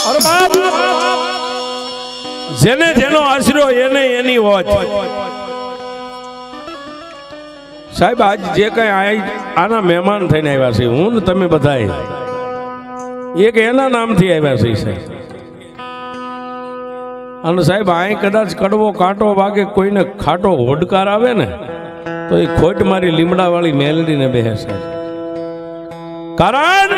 અરે બાપ, જેને જેનો આશરો એને એની હોત. સાહેબ આજ જે કઈ આના મહેમાન થઈને આવ્યા છે, હું ને તમે બધાએ એક એના નામથી આવ્યા છે સાહેબ. અને સાહેબ અહીં કદાચ કડવો કાંટો વાગે, કોઈને ખાટો હોડકાર આવે ને તો એ ખોટ મારી લીમડા વાળી મેલડીને બેસે. કારણ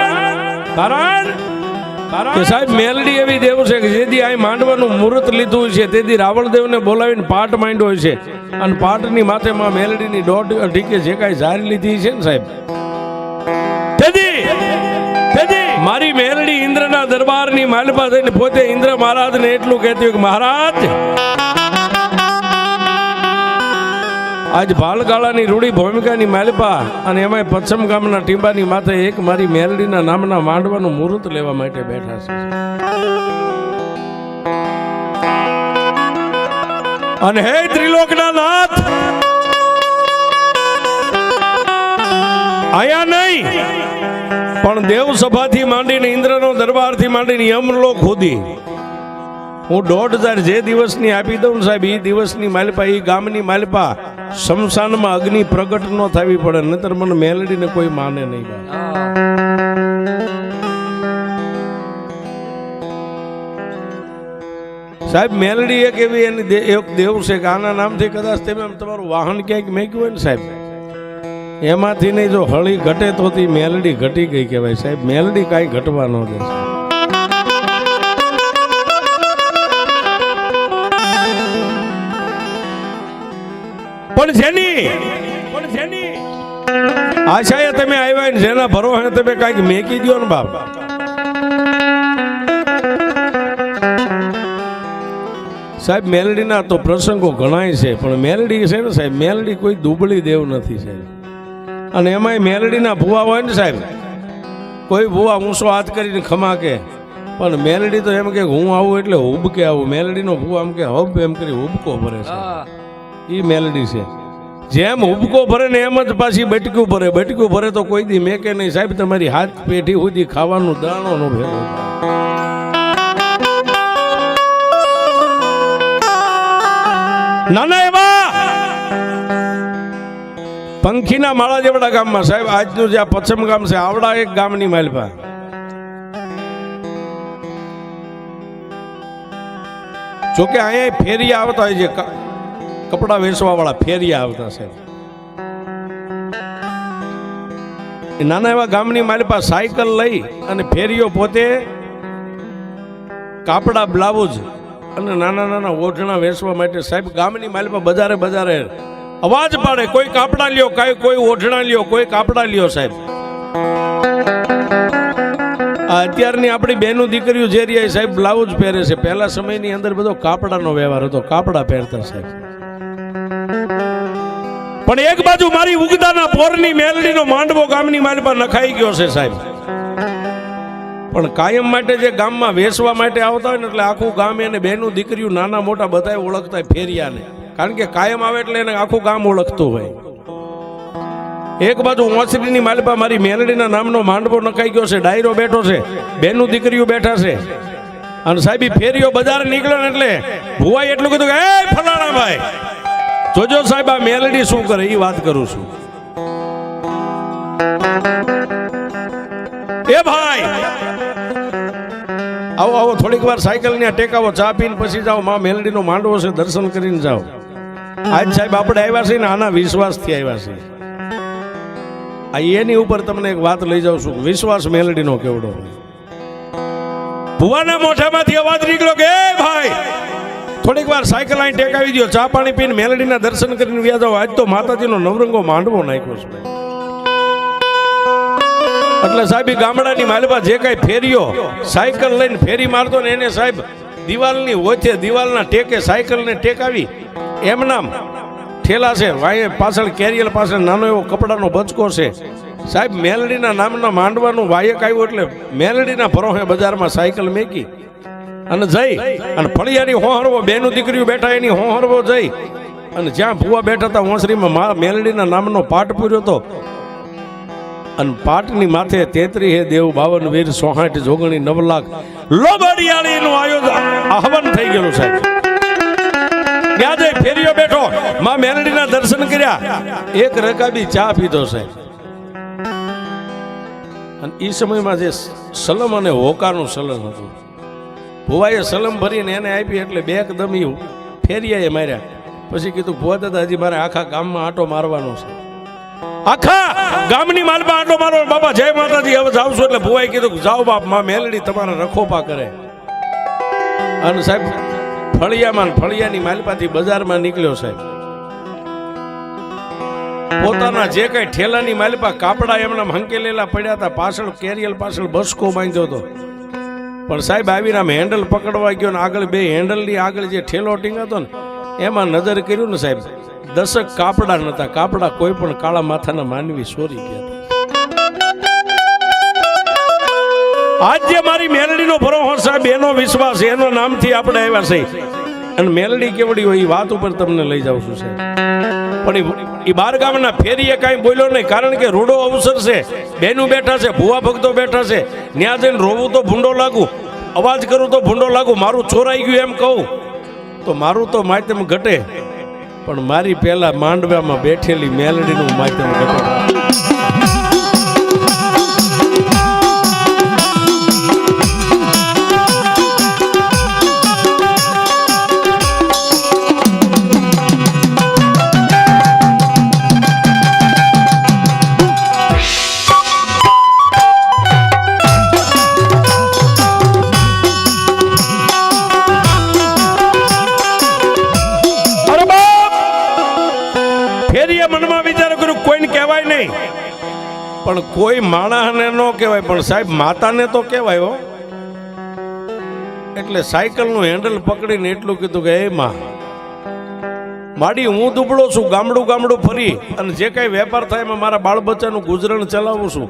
કે સાહેબ મેલડી એવી દેવ છે કે જેથી અહીં માંડવાનું મુહૂર્ત લીધું છે તેથી રાવણદેવને બોલાવીને પાટ માંડ્યો હોય છે. અને પાટની માથે માં મેલડીની દોઢ ઢીકે જે કાંઈ ઝારી લીધી છે ને સાહેબ, મારી મેલડી ઇન્દ્રના દરબારની માલપા થઈને પોતે ઇન્દ્ર મહારાજને એટલું કહેતી હોય કે મહારાજ, આજ ભાલકાળાની રૂડી ભૂમિકાની માલપા અને એમાં પશ્ચિમ ગામના ટીંબાની માથે એક મારી મેલડીના નામના માંડવાનું મુહૂર્ત લેવા માટે બેઠા છે. અને હે ત્રિલોકના નાથ, આયા નહીં પણ દેવ સભાથી માંડીને ઇન્દ્રનો દરબારથી માંડીને યમલોક સુધી હું 1,500 જે દિવસની આપી દઉં સાહેબ, એ દિવસની માલપા, એ ગામની માલપા શમશાનમાં અગ્નિ પ્રગટ ન થવી પડે, નહીતર મને મેલડીને કોઈ માને નહીં. સાહેબ મેલડી એક એવી એની એક દેવ છે કે આના નામથી કદાચ તમે તમારું વાહન ક્યાંક મેક્યું હોય ને સાહેબ, એમાંથી નહીં જો હળી ઘટે તો મેલડી ઘટી ગઈ કહેવાય સાહેબ. મેલડી કાંઈ ઘટવા ન દે. પણ જેની આશાએ તમે આવ્યા ને જેના ભરોસે તમે કાંઈક મેકી દો ને બાપ, સાહેબ મેલડીના તો પ્રસંગો ઘણાય છે, પણ મેલડી છે ને સાહેબ, મેલડી કોઈ દુબળી દેવ નથી સાહેબ. અને એમાંય મેલડીના ભૂવા હોય ને સાહેબ, કોઈ ભૂવા ઊંચો હાથ કરીને ખમા કે, પણ મેલડી તો એમ કે હું આવું એટલે હુબકે આવું. મેલડીનો ભૂવા એમ કે હબ એમ કરી હુબકો ભરે છે, એ મેલડી છે. જેમ હુબકો ભરે ને એમ જ પાછી બટકું ભરે તો કોઈ દી મેકે નહીં સાહેબ. તમારી હાથ પેઢી સુધી ખાવાનું દાણો નો ભેગો. નાના એવા પંખીના માળા જેવડા ગામમાં સાહેબ, આજનું જે આ પશ્ચિમ ગામ છે, આવડા એક ગામની માલપા જોકે અહીંયા ફેરિયા આવતા હોય છે, કપડા વેચવા વાળા ફેરિયા આવતા સાહેબ. નાના એવા ગામની માલપા સાયકલ લઈ અને ફેરિયો પોતે કાપડા બ્લાઉઝ અને નાના નાના ઓઢણા વેચવા માટે સાહેબ ગામની માલપા બજારે અવાજ પાડે, કોઈ કાપડા લ્યો, કોઈ ઓઢણા લ્યો, કોઈ કાપડા લ્યો સાહેબ. અત્યારની આપણી બહેનો દીકરીઓ જે રહ્યા સાહેબ બ્લાઉઝ પહેરે છે, પહેલા સમયની અંદર બધો કાપડાનો વ્યવહાર હતો, કાપડા પહેરતા સાહેબ. પણ એક બાજુ મારી ઉગદાના પોરની મેલડીનો માંડવો ગામની માલપા નખાઈ ગયો છે સાહેબ. પણ કાયમ માટે જે ગામમાં વેચવા માટે આવતા હોય ને એટલે આખું ગામ એને બહેનો દીકરીઓ નાના મોટા બધા ઓળખતા ફેરિયાને, કારણ કે કાયમ આવે એટલે એને આખું ગામ ઓળખતું હોય. એક બાજુ ઓસરીની માલપા મારી મેલડીના નામનો માંડવો નખાઈ ગયો છે, ડાયરો બેઠો છે, બહેનો દીકરીઓ બેઠા છે. અને સાહેબ ફેરીઓ બજાર નીકળ્યો ને એટલે ભુવાઈ એટલું કીધું કે એ ફલાણા ભાઈ જોજો સાહેબ આ મેલડી શું કરે, એ વાત કરું છું. એ ભાઈ આવો થોડીક વાર સાયકલ ને ટેકાવો, ચા પીને પછી જાઓ, માં મેલડીનો માંડવો છે, દર્શન કરીને જાઓ. આજ સાહેબ આપણે આવ્યા છીએ ને આના વિશ્વાસથી આવ્યા છીએ. આ એની ઉપર તમને એક વાત લઈ જાઉં છું, વિશ્વાસ મેલડીનો કેવડો. ભુવાના મોઢામાંથી અવાજ નીકળ્યો કે એ ભાઈ થોડીક વાર સાયકલ અહીં ટેકાવી દો, ચા પાણી પીને મેલડીના દર્શન કરીને વ્યા જાઓ. આજ તો માતાજીનો નવરંગો માંડવો નાખ્યો છે. એટલે સાહેબ ગામડાની માલપા જે કઈ ફેરીઓ સાયકલ લઈને ફેરી મારતો ને એને સાહેબ દિવાલની વચ્ચે દિવાલના ટેકે સાયકલને ટેકાવી એમ નામ ઠેલા છે. વાય પાછળ કેરિયર પાછળ નાનો એવો કપડાનો બચકો છે સાહેબ. મેલડીના નામના માંડવાનું વાયક આવ્યું એટલે મેલડીના ભરોહે બજારમાં સાયકલ મેકી અને જઈ અને ફળિયાની હોહરવો બેનું દીકરીઓ બેઠા એની હોહરવો જઈ અને જ્યાં ભુવા બેઠા હતા ઓસરીમાં મેલડીના નામનો પાઠ પૂર્યો હતો. અને પાટની માથે 33 હે દેવ 52 વીર 64 જોગણી 9 લાખ લોબડિયાળીનું આહવાન થઈ ગયેલું સાહેબ. ત્યાં જઈ ફેરીઓ બેઠો, માં મેલડીના દર્શન કર્યા, એક રકાબી ચા પીધો સાહેબ. અને એ સમયમાં જે સલમ અને હોકાનું સલમ હતું, ભુવાએ સલમ ભરીને એને આપી એટલે બે એકદમ ફેરિયાએ માર્યા. પછી કીધું ભુવા દાદા હજી મારે આખા ગામમાં આંટો મારવાનો છે, આખા ગામની માલમાં આંટો મારો. બાબા જય માતાજી, હવે જાવ છું. એટલે ભુવાએ કીધું જાઓ બાપ, માં મેલડી તમારા રખોપા કરે. અને સાહેબ ફળિયાની માલપાથી બજારમાં નીકળ્યો સાહેબ. પોતાના જે કઈ ઠેલાની માલપા કાપડા એમના હંકેલેલા પડ્યા હતા, પાછળ કેરિયલ પાછળ બસકો બાંધ્યો હતો. પણ સાહેબ આવીને આમ હેન્ડલ પકડવા ગયો ને આગળ બે હેન્ડલની આગળ જે ઠેલો ટીંગાતો ને એમાં નજર કર્યું ને સાહેબ, 10 કાપડા નતા. કાપડા કોઈ પણ કાળા માથાના માનવી સોરી ગયા. આજ જે મારી મેલડીનો ભરોસો સાહેબ, એનો વિશ્વાસ, એનો નામથી આપણે આવ્યા છે. અને મેલડી કેવડી હોય એ વાત ઉપર તમને લઈ જાઉં છું સાહેબ. પણ એ 12 ગામના ફેરીએ કાંઈ બોલ્યો નહીં, કારણ કે રૂડો અવસર છે, બેનું બેઠા છે, ભુવા ભક્તો બેઠા છે. ત્યાં જઈને રોવું તો ભૂંડો લાગુ, અવાજ કરું તો ભૂંડો લાગુ, મારું ચોરાઈ ગયું એમ કહું તો મારું તો માધ્યમ ઘટે, પણ મારી પહેલા માંડવામાં બેઠેલી મેલડીનું માધ્યમ ઘટે. પણ કોઈ માણસને ન કહેવાય, પણ સાહેબ માતાને તો કહેવાય હો. એટલે સાયકલનું હેન્ડલ પકડીને એટલું કીધું કે એ માં માડી, હું દુબળો છું, ગામડું ફરી અને જે કાંઈ વેપાર થાય એમાં મારા બાળ બચ્ચાનું ગુજરાન ચલાવું છું.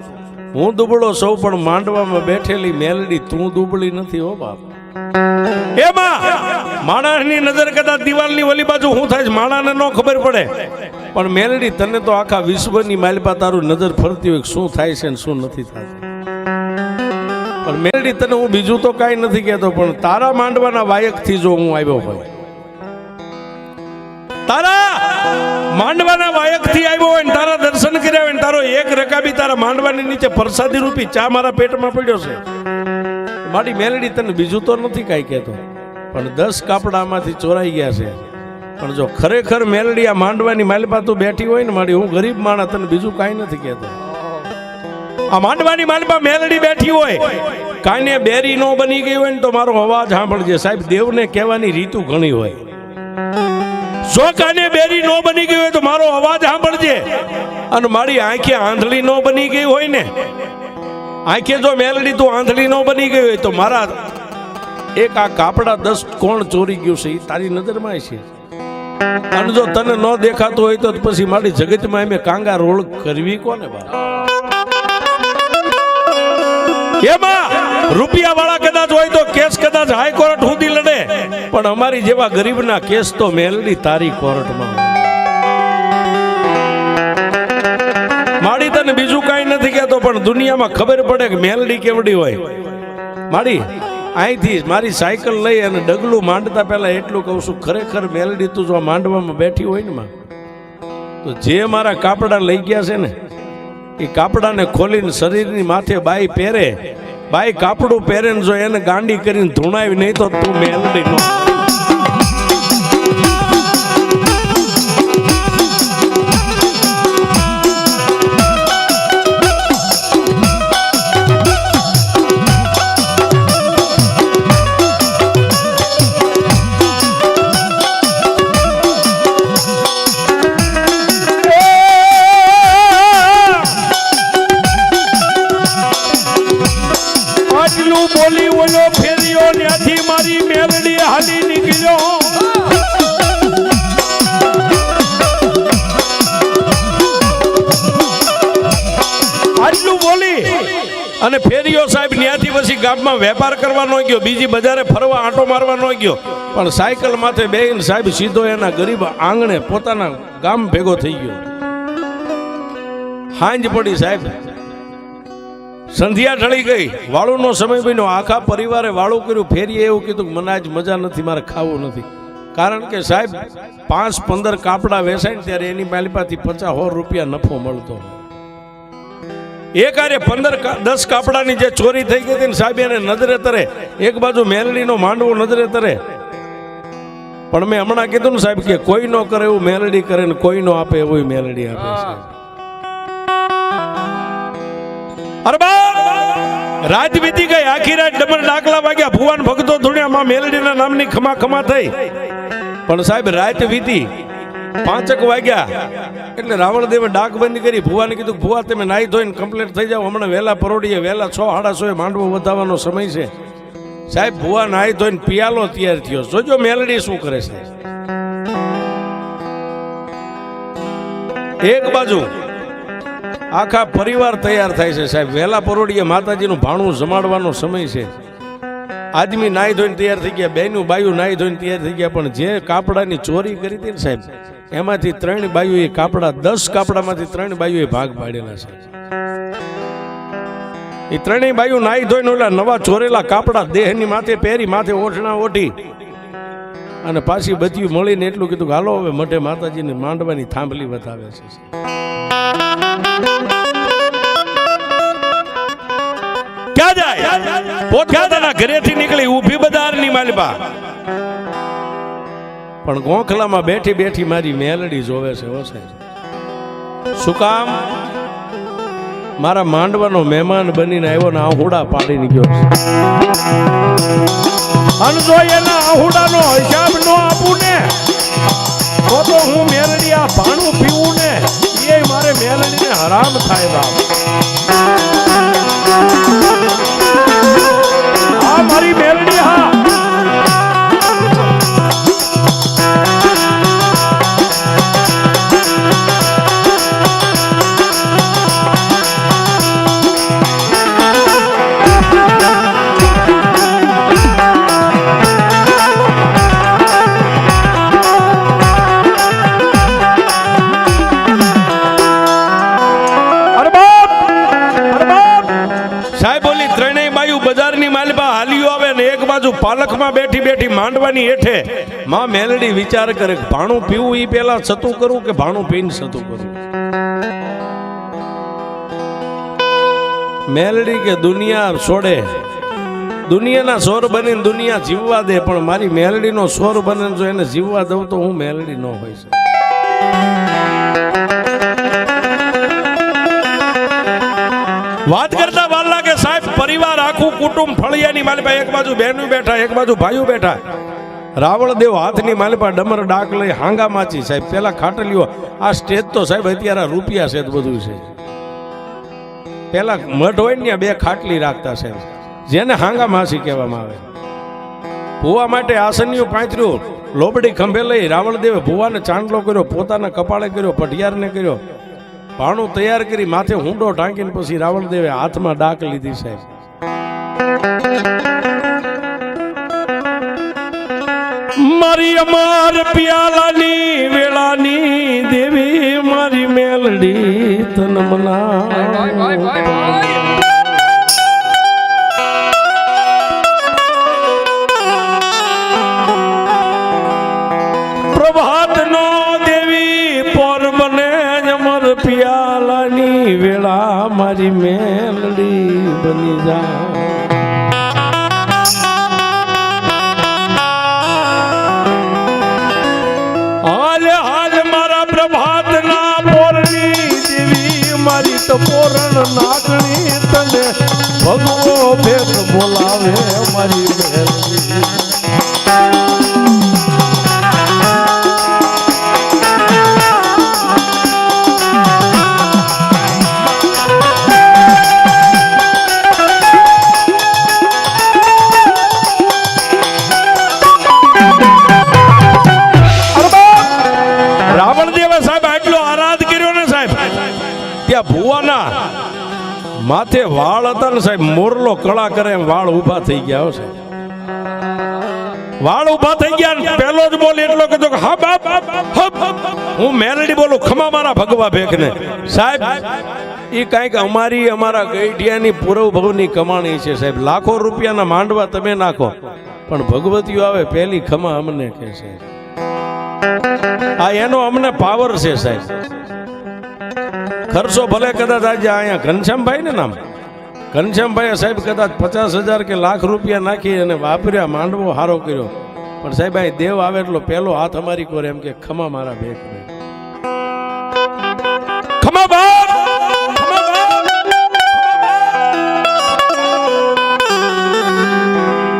હું દુબળો સૌ, પણ માંડવામાં બેઠેલી મેલડી તું દુબળી નથી હો બાપ. એમાં માણસની નજર કદાચ દિવાલની ઓલી બાજુ શું થાય છે માણસને ન ખબર પડે, પણ મેલડી તને તો આખા વિશ્વની માલપા તારું નજર ફરતી હોય શું થાય છે ને શું નથી થતું. પણ મેલડી તને હું બીજું તો કાંઈ નથી કહેતો, પણ તારા માંડવાના વાયકથી જો હું આવ્યો હોય, તારા માંડવાના વાયકથી આવ્યો હોય ને તારા દર્શન કર્યા હોય ને તારો એક રકાબી તારા માંડવાની નીચે પ્રસાદી રૂપી ચા મારા પેટમાં પડ્યો છે, મારી મેલડી તને બીજું તો નથી કાંઈ કહેતો, પણ 10 કાપડામાંથી ચોરાઈ ગયા છે. પણ જો ખરેખર મેલડી આ માંડવાની માલપા તું બેઠી હોય ને મારી, હું ગરીબ માણસ, તને બીજું કાંઈ નથી કહેતો. આ માંડવાની માલપા મેલડી બેઠી હોય, કાને બેરી નો બની ગઈ હોય ને તો મારો અવાજ સાંભળજે સાહેબ. દેવને કહેવાની રીતુ ઘણી હોય. જો કાને બેરી નો બની ગઈ હોય તો મારો અવાજ સાંભળજે. અને મારી આંખે આંધળી નો બની ગઈ હોય ને, આંખે જો મેલડી તું આંધળી નો બની ગઈ હોય તો મારા એક આ કાપડા 10 કોણ ચોરી ગયું છે એ તારી નજરમાં છે. અને જો તને ન દેખાતું હોય તો પછી મારી જગતમાં એમ કાંગા રોળ કરવી કોને બા. એમાં રૂપિયા વાળા કદાચ હોય તો કેસ કદાચ હાઈકોર્ટ સુધી લડે, પણ અમારી જેવા ગરીબના કેસ તો મેલડી તારી કોર્ટમાં. માડી તને બીજું કાંઈ નથી કહેતો, પણ દુનિયામાં ખબર પડે કે મેલડી કેવડી હોય. માડી અહીંથી મારી સાયકલ લઈ અને ડગલું માંડતા પહેલા એટલું કહું છું, ખરેખર મેલડી તું જો માંડવામાં બેઠી હોય ને માં, તો જે મારા કાપડા લઈ ગયા છે ને એ કાપડાને ખોલીને શરીરની માથે બાઈ પહેરે, બાઈ કાપડું પહેરે ને જો એને ગાંડી કરીને ધૂણાવી નહીં તો તું મેલડી નો. બોલી ઓલો ફેર્યો ત્યાંથી મારી મેલડી હાલી નીકળ્યો. આટલું બોલી અને ફેર્યો સાહેબ ત્યાંથી પછી ગામમાં વેપાર કરવા ન ગયો, બીજી બજારે ફરવા આંટો મારવા ન ગયો, પણ સાયકલ માથે બેહીને સાહેબ સીધો એના ગરીબ આંગણે પોતાના ગામ ભેગો થઈ ગયો. હાંજ પડી સાહેબ, સંધ્યા ઢળી ગઈ, વાળુનો સમય બન્યો, આખા પરિવારે વાળું કર્યું. ફેરીએ એવું કીધું કે મને આજ મજા નથી, મારે ખાવું નથી. કારણ કે સાહેબ 5-15 કાપડા વેચાય ને ત્યારે એની માલિપાથી 50-100 રૂપિયા નફો મળતો. એક આરે 15-10 કાપડાની જે ચોરી થઈ ગઈ હતી ને સાહેબ એને નજરે તરે, એક બાજુ મેલડીનો માંડવો નજરે તરે. પણ મેં હમણાં કીધું ને સાહેબ કે કોઈ નો કરે એવું મેલડી કરે ને કોઈ નો આપે એવું મેલડી આપે છે. અરે બા રાત વીતી ગઈ, આખી રાત ડબલ ડાકલા વાગ્યા, ભુવન ભક્તો ધૂણ્યા, માં મેલડીના નામની ખમા ખમા થઈ. પણ સાહેબ રાત વીતી 5 વાગ્યા એટલે રાવણદેવે ડાક બંધ કરી. ભુવાને કીધું ભુવા તમે નાઈ ધોઈને કમ્પ્લીટ થઈ જાઓ, હમણાં વહેલા પરોડીએ, વહેલા 6-6:30 માંડવો વધાવવાનો સમય છે. સાહેબ ભુવા નાઈ ધોઈને પિયાલો તૈયાર થયો. જોજો મેલડી શું કરે છે. એક બાજુ આખા પરિવાર તૈયાર થાય છે સાહેબ, વહેલા પરોડીએ માતાજીનું ભાણું જમાડવાનો સમય છે. આદમી નાઈ ધોઈને તૈયાર થઈ ગયા, બેનું બાયું નાઈ ધોઈને તૈયાર થઈ ગયા. પણ જે કાપડાની ચોરી કરી હતી ને સાહેબ એમાંથી 3 બાયુએ કાપડા, 10 કાપડામાંથી 3 બાયુએ ભાગ પાડેલા છે. એ 3 બાયુ નાઈ ધોઈને ઓલા નવા ચોરેલા કાપડા દેહની માથે પહેરી, માથે ઓઢણા ઓઢી અને પાછી બધી મળીને એટલું કીધું કે હાલો હવે મઢે માતાજીને માંડવાની થાંભલી બતાવે છે. ક્યાં જાય? પોતપોતાના ઘરેથી નીકળી ઊભી બજારની માલપા, પણ ગોખલામાં બેઠી બેઠી મારી મેલડી જોવે છે. શું કામ? મારા માંડવાનો મહેમાન બનીને આવ્યો ને આહુડા પાડીને ગયો છે. અને જો એના આહુડાનો હિસાબ ન આપું ને તો હું મેલડી આ ભાણું પીવું ને એ મારે મેલડીને હરામ થાય. બાપ આ મારી મેલડી, હા પાલખમાં બેઠી બેઠી માંડવાની હેઠે માં મેલડી વિચાર કરે કે ભાણું પીવું ઈ પેલા સતું કરું કે ભાણું પીને સતું કરું. મેલડી કે દુનિયા છોડે, દુનિયાના સોર બનીને દુનિયા જીવવા દે, પણ મારી મેલડીનો સોર બને જો એને જીવવા દઉં તો હું મેલડી ન હોય છે. વાત કરતા વાર લાગે સાહેબ, પરિવાર આખું કુટુંબ ફળિયાની માલિપા, એક બાજુ બહેનો બેઠા, એક બાજુ ભાઈઓ બેઠા. રાવણદેવ હાથની માલિપા ડમર ડાક લઈ હાંગા માચી. સાહેબ પેલા ખાટલીઓ, આ સ્ટેજ તો સાહેબ અત્યારે રૂપિયા છે બધું છે. પેલા મઠ હોય ને 2 ખાટલી રાખતા સાહેબ, જેને હાંગા માસી કહેવામાં આવે. ભુવા માટે આસનિયું પાથર્યું, લોબડી ખંભે લઈ રાવણદેવે ભુવાને ચાંદલો કર્યો, પોતાના કપાળે કર્યો, પઢિયારને કર્યો, ભાણું તૈયાર કરી માથે હુંડો ટાંકીને પછી રાવણદેવે હાથમાં ડાક લીધી. સાહેબ મારી અમાર પિયાલાની વેળાની દેવી મારી મેલડી તન મના. પ્રભાત નો દેવી પોર બને અમર પિયાલાની વેળા મારી મેલડી બની જા. પોરણ નાગણી તને ભગવો ભેટ બોલાવે મારી મેલડી. રાવણદેવે સાહેબ આટલો આરાધ કર્યો ને સાહેબ, ત્યાં ભુવાના માથે વાળ હતા ને સાહેબ, મોરલો કળા કરે એમ વાળ ઉભા થઈ ગયા છે. વાળ ઉભા થઈ ગયા, પેલો જ બોલ એટલો કીધો કે હા બાપ હું મેલડી બોલું, ખમા મારા ભગવા ભેખને. સાહેબ એ કાંઈક અમારા ગઈઢિયાની પૂર્વભવની કમાણી છે સાહેબ. લાખો રૂપિયાના માંડવા તમે નાખો પણ ભગવતીઓ આવે પહેલી ખમા અમને કહે છે. આ એનો અમને પાવર છે સાહેબ. ખર્ચો ભલે કદાચ આજે અહીંયા ઘનશ્યામભાઈ ને નામ ઘનશ્યામભાઈ સાહેબ કદાચ 50,000 કે લાખ રૂપિયા નાખી અને વાપર્યા, માંડવો હારો કર્યો, પણ સાહેબ અહીં દેવ આવે એટલો પહેલો હાથ અમારી કોરે એમ કે ખમા મારા ભેખ ને ખમા બાપ.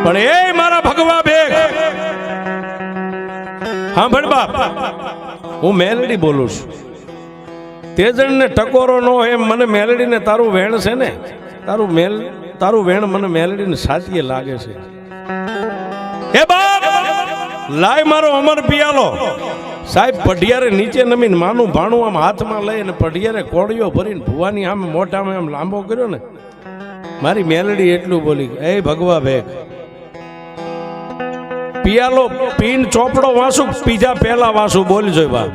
પણ એ મારા ભગવા ભેખ હા ભણ બાપ, હું મેલડી બોલું છું. તેજણને ટકોરો નો એમ મને મેલડીને તારું વેણ છે ને, તારું વેણ મને મેલડીને સાચીએ લાગે છે. એ બાપ લાય મારો અમર પિયાલો સાહેબ. પઢિયારે નીચે નમીને માનું ભાણું આમ હાથમાં લઈ અને પઢિયારે કોળીઓ ભરીને ભુવાની આમ મોઢામાં એમ લાંબો કર્યો ને, મારી મેલડી એટલું બોલી, એ ભગવા ભેખ પિયાલો પીન ચોપડો વાસુ પીજા પહેલા વાસુ બોલજો બાપ.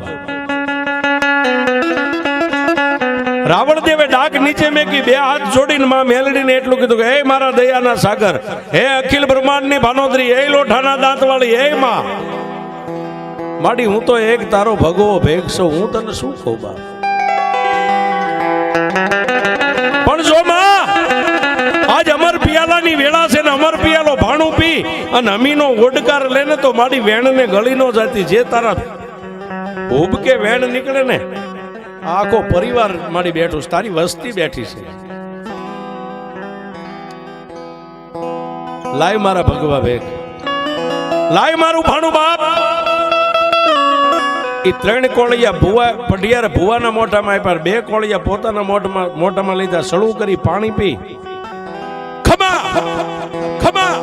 રાવણ દેવે ડાક નીચે મેકી, બે હાથ જોડીને માં મેલડીને એટલું કીધું કે હે મારા દયાના સાગર, હે અખિલ બ્રહ્માંડની ભાનોદરી, હે લોઠાના દાંતવાળી, હે માં માડી હું તો એક તારો ભગવો ભેગ છું, હું તને શું કહું બાપ. પણ જો માં આજ અમર પિયાલાની વેળા છે ને અમર પિયાલો ભાણું પી અને અમીનો ઓડકાર લેને તો મારી વેણને ગળી નો જાતી. જે તારા ઉબકે વેણ નીકળે ને આખો પરિવાર મારી બેઠું, તારી વસ્તી બેઠી છે. લાય મારા ભગવા ભેગ, લાય મારું ભાણું બાપ. એ 3 કોળિયા ભુવા પઢિયારે ભુવાના મોઢામાં આપ્યા, 2 કોળિયા પોતાના મોઢામાં લીધા, સળું કરી પાણી પી ખમા ખમા.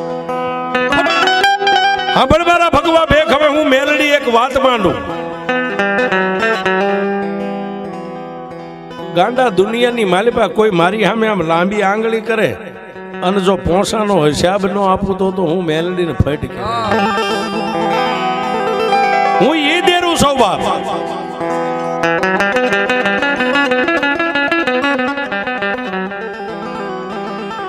હા પણ મારા ભગવા ભેગ, હવે હું મેલડી એક વાત માંડું. ગાંડા દુનિયાની માલિપા કોઈ મારી સામે આમ લાંબી આંગળી કરે અને જો પોસાનો હિસાબ ન આપું તો હું મેલડીને ફટ કે હું એ દેરું સૌ બાપ.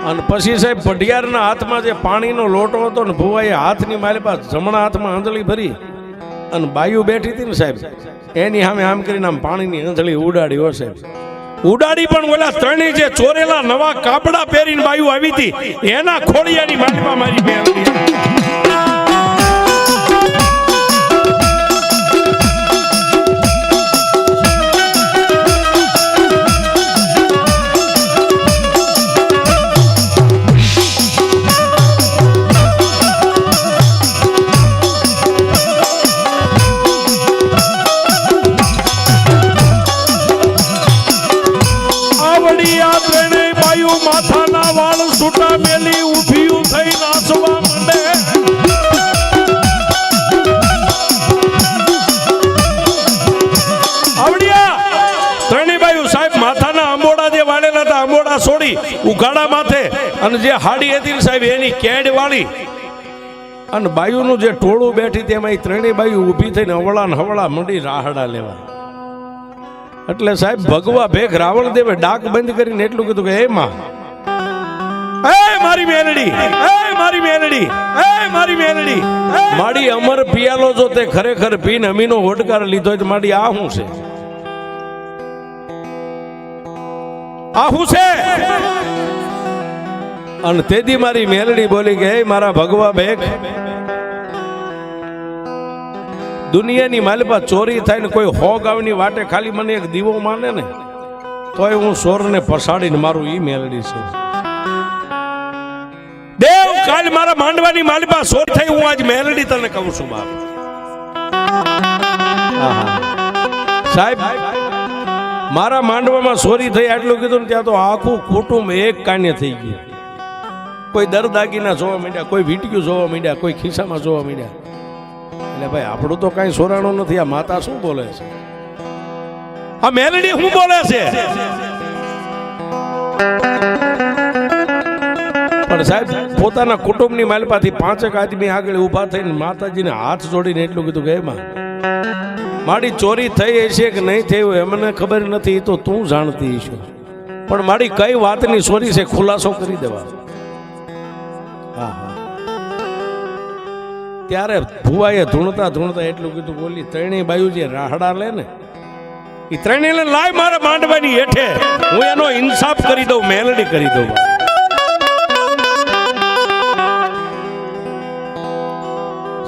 અને પછી સાહેબ પઢિયારના હાથમાં જે પાણીનો લોટો હતો ને ભુવાએ હાથની માલિપા જમણા હાથમાં આંધળી ભરી અને બાયુ બેઠી હતી ને સાહેબ, એની સામે આમ કરીને આમ પાણીની આંધળી ઉડાડી હો સાહેબ. ઉડાડી પણ ઓલા 3 જે ચોરેલા નવા કાપડા પહેરીને બાયુ આવી હતી એના ખોડિયાની માલિપા મારી મેલડી. માથાના વાળ છૂટા મેલી ઊભી થઈ નાચવા માંડે. આવડિયા 3 બાયુ સાહેબ માથાના અંબોડા જે વાળેલા હતા, અંબોડા છોડી ઉઘાડા માથે અને જે હાડી હતી સાહેબ એની કેડ વાળી અને બાયુનું જે ટોળું બેઠી તેમાં 3 બાયુ ઊભી થઈને હવળા ને હવળા મંડી રાહડા લેવા. એટલે સાહેબ ભગવા ભેખ રાવણ દેવે ડાક બંધ કરીને એટલું કીધું કે હે માં, એ મારી મેલડી, એ મારી મેલડી, એ મારી મેલડી, માડી અમર પિયાલો જો તે ખરેખર પીને અમીનો હોડકાર લીધો તો માડી આ શું છે, આ શું છે. અને તેદી મારી મેલડી બોલી કે હે મારા ભગવા ભેખ, દુનિયાની માલિપા ચોરી થાય ને કોઈ 100 ગામની વાટે ખાલી મને એક દીવો માને ને તોય હું સોરને પસાડીને મારું ઈ મેલડી છે. દેવ કાલ મારા માંડવાની માલિપા સોર થઈ, હું આજ મેલડી તને કહું છું બાપ. સાહેબ મારા માંડવામાં ચોરી થઈ આટલું કીધું ને ત્યાં તો આખું કુટુંબ એક કાને થઈ ગયું. કોઈ દરદાગીના જોવા માંડ્યા, કોઈ વીંટ્યું જોવા માંડ્યા, કોઈ ખિસ્સામાં જોવા માંડ્યા. એટલે ભાઈ આપણું તો કઈ સોરાણું નથી. આ માતા શું બોલે છે, આ મેલડી શું બોલે છે. પણ સાહેબ પોતાના કુટુંબની માલપાથી 5 આદમી આગળ ઊભા થઈને માતાજીને હાથ જોડીને એટલું કીધું કે એમાં મારી ચોરી થઈ હશે કે નહીં થઈ હોય અમને ખબર નથી, તો તું જાણતી છો. પણ મારી કઈ વાતની સોરી છે ખુલાસો કરી દેવા. હા હા. ત્યારે ભુવાએ ધૂણતા ધૂણતા એટલું કીધું, બોલી ત્રણેય બાયુ જે રાહડા લે ને એ ત્રણેય લાય મારા માંડવાની હેઠે, હું એનો ઇન્સાફ કરી દઉં, મેલડી કરી દઉં.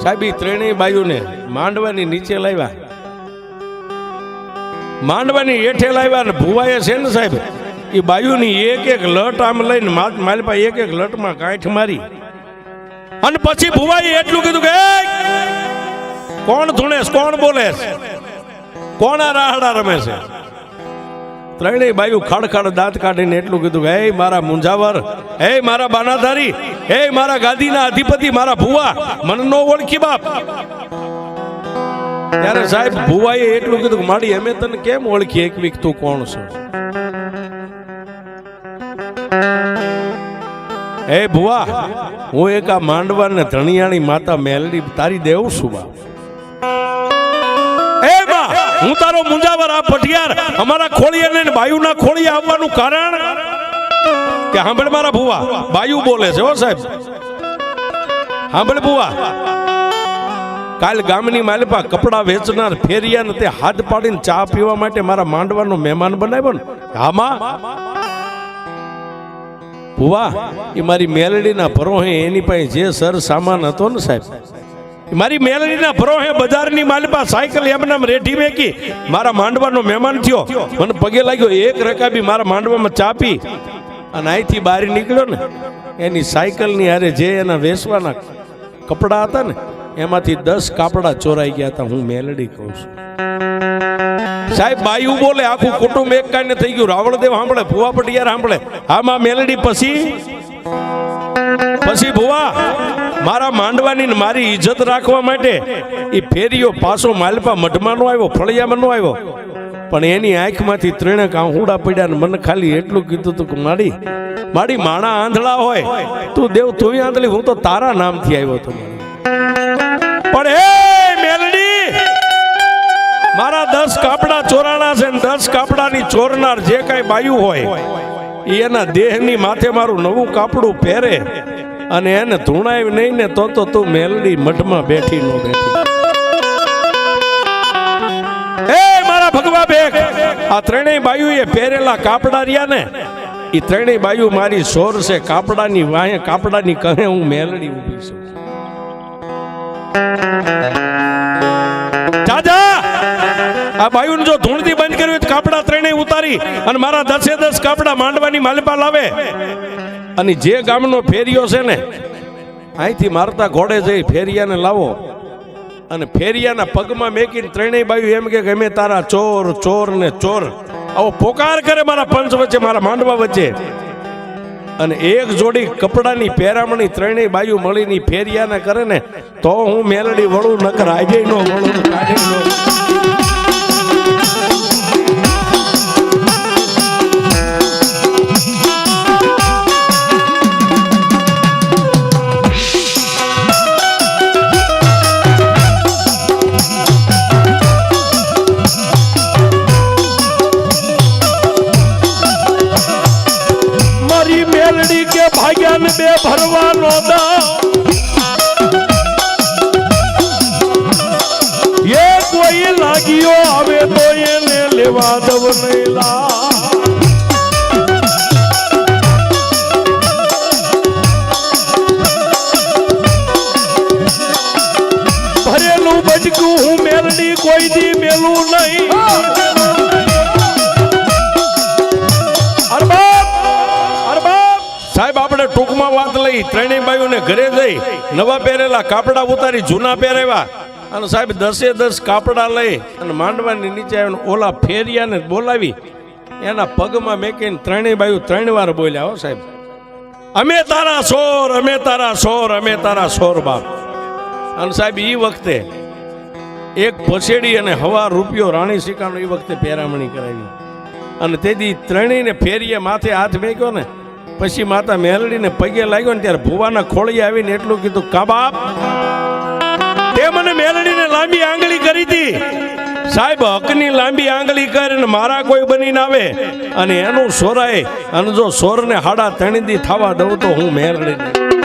સાહેબ એ ત્રણેય બાયુને માંડવાની નીચે લાવ્યા, માંડવાની હેઠે લાવ્યા, ને ભુવાએ છે ને સાહેબ એ બાયુની એક એક લટ આમ લઈને મારી પાસે એક એક લટમાં કાંઠ મારી, અને પછી ભુવાએ એટલું કીધું કે કોણ ધૂણેશ, કોણ બોલે, કોણ આ રાહડા રમે છે? ત્રણેય બાયુ ખડખડ દાંત કાઢીને એટલું કીધું કે હે મારા મુંજાવર, હે મારા બાનાધારી, હે મારા ગાદીના અધિપતિ, મારા ભુવા, મને નો ઓળખી બાપ. ત્યારે સાહેબ ભુવાએ એટલું કીધું કે માડી અમે તને કેમ ઓળખી એક વીક, તું કોણ છો? હે ભુવા, હું એક આ માંડવા ને ધણિયાણી માતા મેલડી તારી દેવું છું બાપ. હું તારો મુંજાવર, આ પટિયાર અમારા ખોળીએ ને બાયુના ખોળીએ આવવાનું કારણ કે સાંભળ મારા ભુવા, બાયુ બોલે છે હો સાહેબ, સાંભળ ભુવા. કાલ ગામની માલપા કપડા વેચનાર ફેરિયાને તે હાથ પાડીને ચા પીવા માટે મારા માંડવાનો મહેમાન બનાવ્યો ને. હામાં ભુવા, એ મારી મેલડીના ભરોહે એની પાસે જે સર સામાન હતો ને સાહેબ, મારી મેલડીના ભરોહે બજારની માલપા સાયકલ એમનામ રેઠી મેકી મારા માંડવાનો મહેમાન થયો, મને પગે લાગ્યો, એક રકાબી મારા માંડવામાં ચાપી અને અહીંથી બહાર નીકળ્યો ને, એની સાયકલની હારે જે એના વેચવાના કપડા હતા ને એમાંથી 10 કાપડા ચોરાઈ ગયા હતા. હું મેલડી કહું છું સાહેબ. બાયુ બોલે, આખું કુટુંબ એક કાને થઈ ગયું. રાવળદેવ સાંભળે, ભુવા પટિયાર સાંભળે, આમાં મેલડી પછી ભુવા મારા માંડવાની મારી ઇજ્જત રાખવા માટે એ ફેરીઓ પાછો માલપા મઢમાં નો આવ્યો, ફળિયામાં નો આવ્યો, પણ એની આંખમાંથી ત્રણેક આંહુડા પડ્યા ને મને ખાલી એટલું કીધું હતું કે માડી માણા આંધળા હોય, તું દેવ તું આંધળી, હું તો તારા નામથી આવ્યો હતો. પણ હે મેલડી, મારા 10 કાપડા ચોરાણા છે ને 10 કાપડાની ચોરનાર જે કઈ બાયુ હોય એના દેહની માથે મારું નવું કાપડું પહેરે અને એને ધૂણાય નહીં ને તો તું મેલડી મઠમાં બેઠી નો બેઠી. એ મારા ભગવા બેક, આ ત્રણેય બાયુએ પહેરેલા કાપડા રહ્યા ને એ ત્રણેય બાયુ મારી સોર છે. કાપડાની વાહે કાપડાની કહે હું મેલડી ઊભી છું. દાદા, આ બાયુને જો ધૂણથી બંધ કર્યું તો કાપડા ત્રણેય ઉતારી અને મારા 10 કાપડા માંડવાની માલપા લાવે, અને જે ગામનો ફેરિયો છે ને અહીંથી મારતા ઘોડે જઈ ફેરિયાને લાવો, અને ફેરિયાના પગમાં મેકીને ત્રણેય બાયુ એમ કે અમે તારા ચોર ચોર ને ચોર આવો પોકાર કરે મારા પંચ વચ્ચે, મારા માંડવા વચ્ચે. અને એક જોડી કપડાની પહેરામણી ત્રણેય બાયુ મળીને ફેરિયાને કરે ને તો હું મેલડી વળું, નકર આજે નો વળું, કાઢે નો. બે ભરવાનો દા એ કોઈ લાગ્યો આવે તો એને લેવા દવ નહીં લા. ભરેલું બચકું હું મેલડી કોઈ દી મેલું નહીં. સાહેબ આપણે ટૂંકમાં વાત લઈ, ત્રણેય બાયુને ઘરે જઈ નવા પહેરેલા કાપડા ઉતારી જૂના પહેરેવા, અને સાહેબ 10 કાપડા લઈ અને માંડવાની નીચે આવીને ઓલા ફેરિયાને બોલાવી એના પગમાં મેકીને ત્રણેય બાયુ 3 વાર બોલ્યા હો સાહેબ, અમે તારા સોર, અમે તારા સોર, અમે તારા સોર બાપ. અને સાહેબ એ વખતે એક પછેડી અને હવા રૂપિયો રાણી સિક્કાનો એ વખતે પહેરામણી કરાવી, અને તેથી ત્રણેયને ફેરીએ માથે હાથ મેક્યો ને પછી માતા મેલડીને પગે લાગ્યો ને ત્યારે ભુવાના ખોળીએ આવીને એટલું કીધું, કા બાપ તે મને મેલડીને લાંબી આંગળી કરી હતી સાહેબ હકની લાંબી આંગળી કરીને મારા કોઈ બનીને આવે અને એનું સોરાય અને જો સોરને હાડા ત્રણ દી થવા દઉં તો હું મેલડી